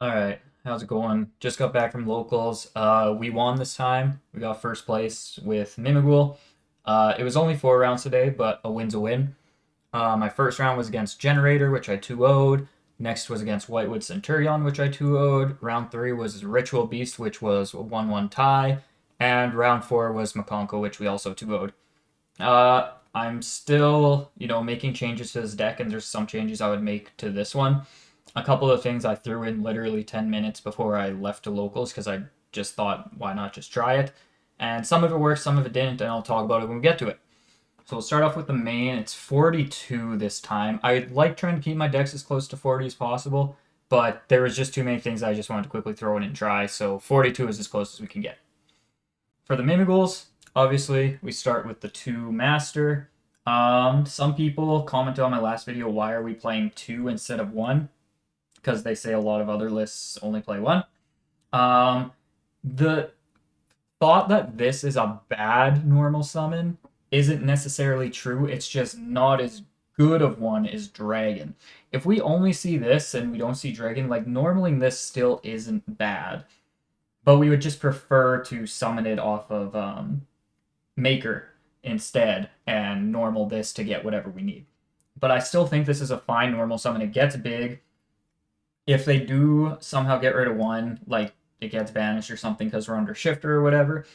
All right, how's it going? Just got back from locals. We won this time. We got first place with Mimighoul. It was only 4 rounds today, but a win's a win. My first round was against Generator, which I 2-0'd. Next was against Whitewood Centurion, which I 2-0'd. Round 3 was Ritual Beast, which was a 1-1 tie. And round 4 was Makonko, which we also 2-0'd. I'm still, making changes to this deck, and there's some changes I would make to this one. A couple of things I threw in literally 10 minutes before I left to locals because I just thought, why not just try it? And some of it worked, some of it didn't, and I'll talk about it when we get to it. So we'll start off with the main. It's 42 this time. I like trying to keep my decks as close to 40 as possible, but there was just too many things I just wanted to quickly throw in and try, so 42 is as close as we can get. For the Mimighouls, obviously, we start with the 2 Master. Some people commented on my last video, why are we playing 2 instead of 1? Because they say a lot of other lists only play 1. The thought that this is a bad normal summon isn't necessarily true. It's just not as good of one as Dragon. If we only see this and we don't see Dragon, like normaling this still isn't bad. But we would just prefer to summon it off of Maker instead and normal this to get whatever we need. But I still think this is a fine normal summon. It gets big. If they do somehow get rid of one, like it gets banished or something because we're under shifter or whatever,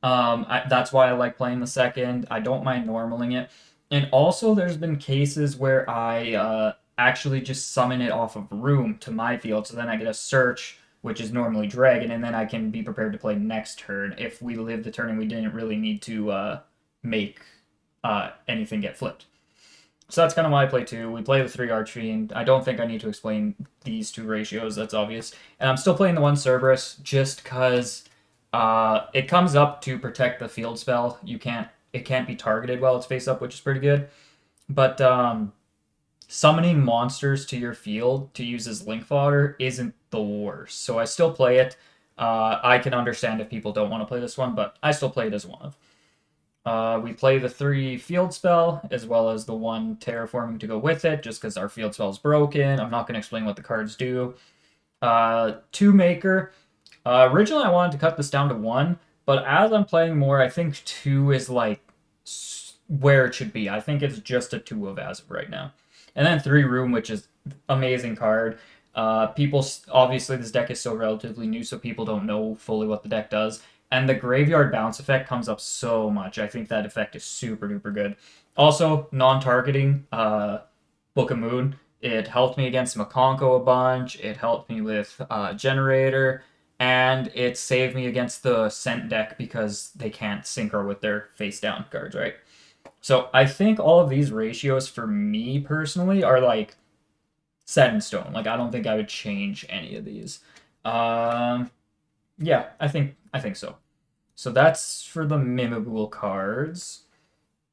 that's why I like playing the second. I don't mind normaling it. And also, there's been cases where I actually just summon it off of room to my field, so then I get a search, which is normally dragon, and then I can be prepared to play next turn if we live the turn and we didn't really need to make anything get flipped. So that's kind of why I play 2. We play the 3 Archfiend. I don't think I need to explain these 2 ratios. That's obvious. And I'm still playing the 1 Cerberus just because it comes up to protect the field spell. It can't be targeted while it's face up, which is pretty good. But summoning monsters to your field to use as link fodder isn't the worst. So I still play it. I can understand if people don't want to play this one, but I still play it as one of. We play the 3 field spell as well as the 1 terraforming to go with it, just because our field spell is broken. I'm not going to explain what the cards do. 2 maker. Originally, I wanted to cut this down to 1, but as I'm playing more, I think 2 is like where it should be. I think it's just a 2 of as of right now. And then 3 room, which is amazing card. People obviously this deck is still relatively new, so people don't know fully what the deck does. And the graveyard bounce effect comes up so much. I think that effect is super duper good. Also, non-targeting Book of Moon. It helped me against Makonko a bunch. It helped me with Generator. And it saved me against the Scent deck because they can't synchro with their face down cards, right? So I think all of these ratios for me personally are like set in stone. Like I don't think I would change any of these. Yeah, I think so. So that's for the Mimighoul cards.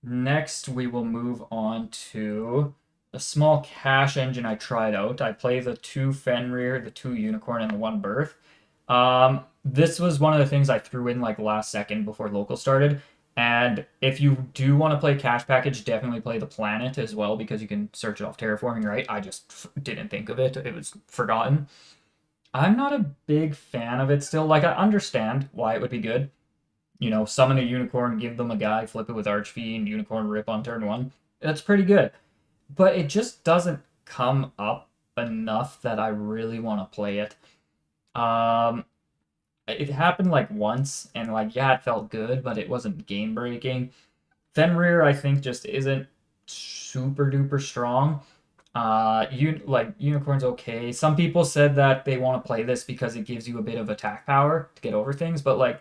Next, we will move on to a small cash engine I tried out. I play the 2 Fenrir, the 2 Unicorn, and the 1 Birth. This was one of the things I threw in like last second before local started. And if you do want to play cash package, definitely play the planet as well because you can search it off terraforming, right? I just didn't think of it. It was forgotten. I'm not a big fan of it still. Like, I understand why it would be good. Summon a unicorn, give them a guy, flip it with Archfiend, unicorn rip on turn 1. That's pretty good. But it just doesn't come up enough that I really want to play it. It happened like once, and like, yeah, it felt good, but it wasn't game breaking. Fenrir, I think, just isn't super duper strong. Unicorn's okay. Some people said that they want to play this because it gives you a bit of attack power to get over things, but like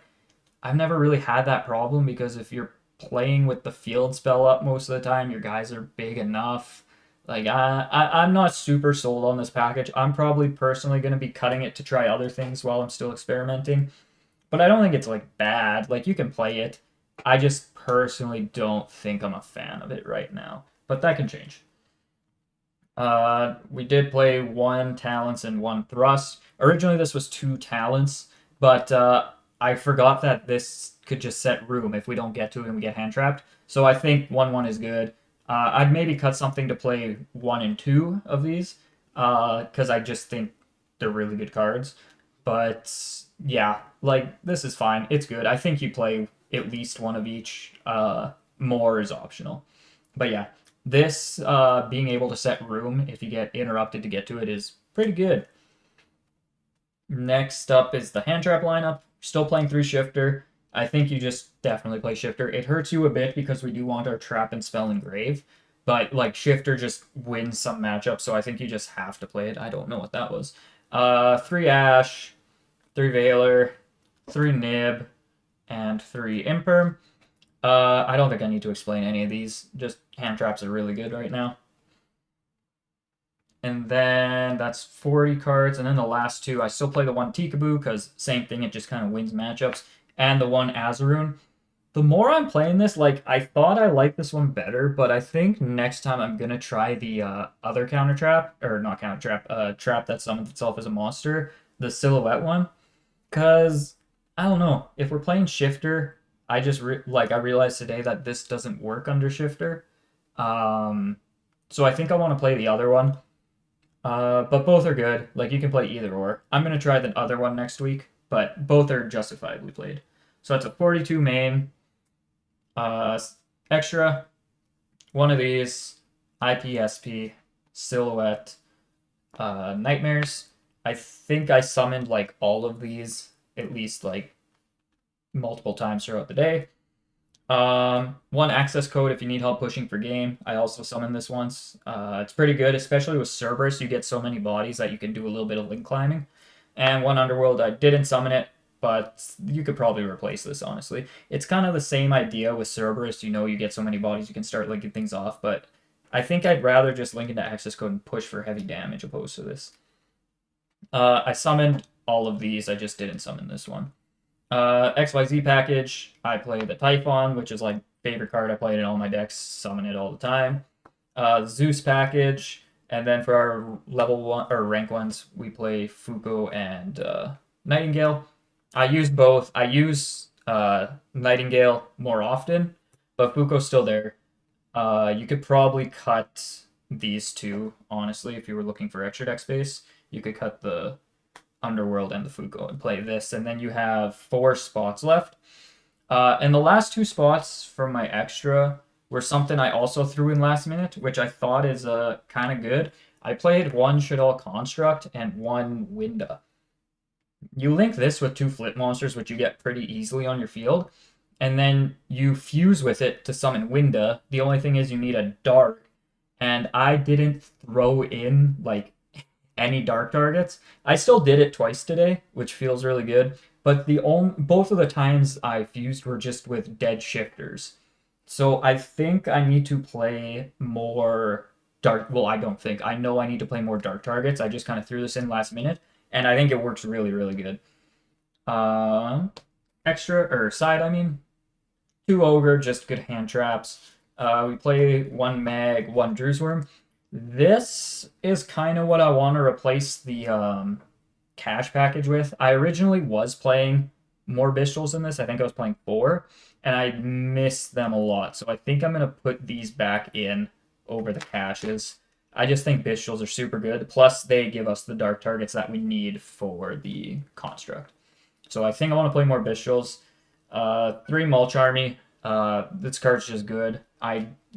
I've never really had that problem because if you're playing with the field spell up most of the time, your guys are big enough. Like I'm not super sold on this package. I'm probably personally going to be cutting it to try other things while I'm still experimenting, but I don't think it's like bad. Like you can play it. I just personally don't think I'm a fan of it right now, but that can change. We did play 1 talents and 1 thrust. Originally, this was 2 talents, but I forgot that this could just set room if we don't get to it and we get hand trapped. So I think 1-1 is good. I'd maybe cut something to play 1 and 2 of these, because I just think they're really good cards. But yeah, like this is fine. It's good. I think you play at least one of each. More is optional. But yeah, this being able to set room if you get interrupted to get to it is pretty good. Next up is the hand trap lineup. Still playing through shifter. I think you just definitely play shifter. It hurts you a bit because we do want our trap and spell engrave, but like shifter just wins some matchups, so I think you just have to play it. I don't know what that was. Three Ash, three Veiler, three Nib, and three Imperm. I don't think I need to explain any of these. Just hand traps are really good right now. And then that's 40 cards. And then the last two, I still play the one Tikaboo because same thing, it just kind of wins matchups. And the one Azaroon. The more I'm playing this, like, I thought I liked this one better, but I think next time I'm going to try the other counter trap, or not counter trap, trap that summons itself as a monster, the silhouette one. Because, I don't know, if we're playing Shifter, I just, I realized today that this doesn't work under Shifter. So I think I want to play the other one. But both are good. Like you can play either or. I'm gonna try the other one next week, but both are justifiably played. So that's a 42 main. Uh, Extra, one of these, IPSP, Silhouette, Nightmares. I think I summoned like all of these at least like multiple times throughout the day. One access code if you need help pushing for game. I also summoned this once. It's pretty good, especially with Cerberus. You get so many bodies that you can do a little bit of link climbing. And one Underworld, I didn't summon it, but you could probably replace this, honestly. It's kind of the same idea with Cerberus. You know, you get so many bodies, you can start linking things off, but I think I'd rather just link into access code and push for heavy damage opposed to this. I summoned all of these, I just didn't summon this one. XYZ package, I play the Typhon, which is like favorite card. I play it in all my decks, summon it all the time. Zeus package, and then for our level one or rank ones, we play Fuko and Nightingale. I use both. I use Nightingale more often, but Fuko's still there. You could probably cut these two, honestly, if you were looking for extra deck space. You could cut the Underworld and the Fuko and play this, and then you have 4 spots left. And the last 2 spots from my extra were something I also threw in last minute, which I thought is kind of good. I played 1 Shaddoll Construct and 1 Winda. You link this with 2 Flip monsters, which you get pretty easily on your field, and then you fuse with it to summon Winda. The only thing is you need a Dark, and I didn't throw in like any dark targets. I still did it twice today, which feels really good. But both of the times I fused were just with dead shifters. So I think I need to play more dark. Well, I don't think. I know I need to play more dark targets. I just kind of threw this in last minute, and I think it works really, really good. Extra or side, I mean, 2 ogre, just good hand traps. We play 1 mag, 1 Drew's Worm. This is kind of what I want to replace the cash package with. I originally was playing more Bistals in this. I think I was playing 4, and I missed them a lot. So I think I'm going to put these back in over the caches. I just think Bistals are super good. Plus, they give us the dark targets that we need for the construct. So I think I want to play more Bistals. 3 Mulch Army. This card's just good.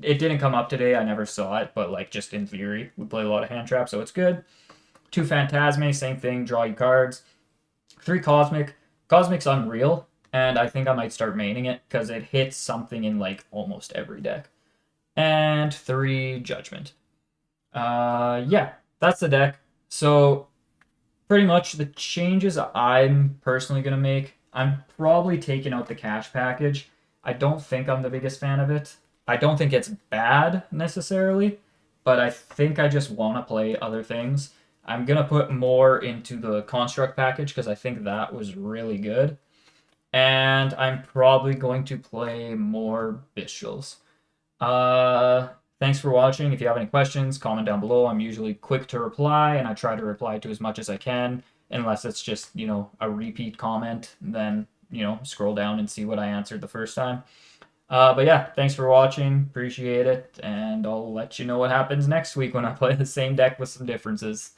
It didn't come up today. I never saw it, but like just in theory, we play a lot of hand traps, so it's good. 2 Phantasme, same thing. Draw you cards. 3 Cosmic. Cosmic's unreal, and I think I might start maining it because it hits something in like almost every deck. And 3 Judgment. Yeah, that's the deck. So pretty much the changes I'm personally gonna make. I'm probably taking out the cash package. I don't think I'm the biggest fan of it. I don't think it's bad necessarily, but I think I just want to play other things. I'm going to put more into the construct package because I think that was really good. And I'm probably going to play more Bishals. Thanks for watching. If you have any questions, comment down below. I'm usually quick to reply, and I try to reply to as much as I can, unless it's just, a repeat comment, then, scroll down and see what I answered the first time. But yeah, thanks for watching. Appreciate it. And I'll let you know what happens next week when I play the same deck with some differences.